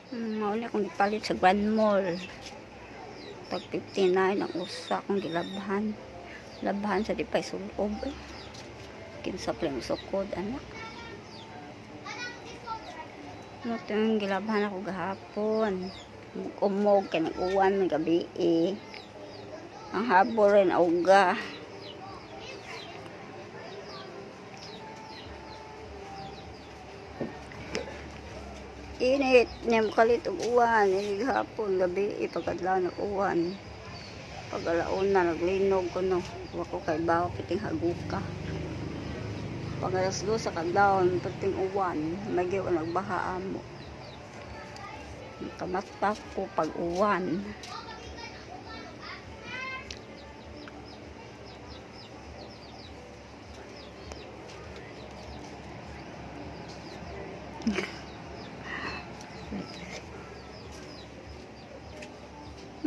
Mauna akong ipalit sa Grand Mall. Tag 59 ang usa akong gilabhan. Labhan sa dipay sulob. Kinsa pa yung sukod, anak. Ito yung gilabhan ako gahapon. Umog ka ng uwan ng gabi eh. Ang habo rin auga. Init niya makalit og uwan. Inig hapon gabi pagkadlaw ng uwan. Pagalaon na naglinog ko no. Wako kay bawo piting haguka. Pag alas 2 sa kadlawon piting uwan. Magiw nagbaha amo. Kamatpak ko pag uwan.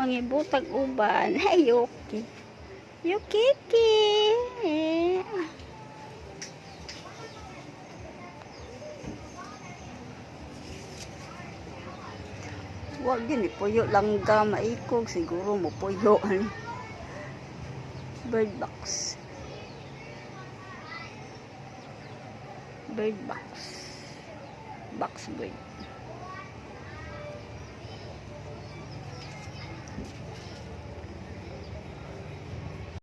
Mangibutag uban. Hey, Yuki. Yukiki. Wag yun, puyo langga, maikog. Siguro mo puyo. Bird box. Bird box. Box bird.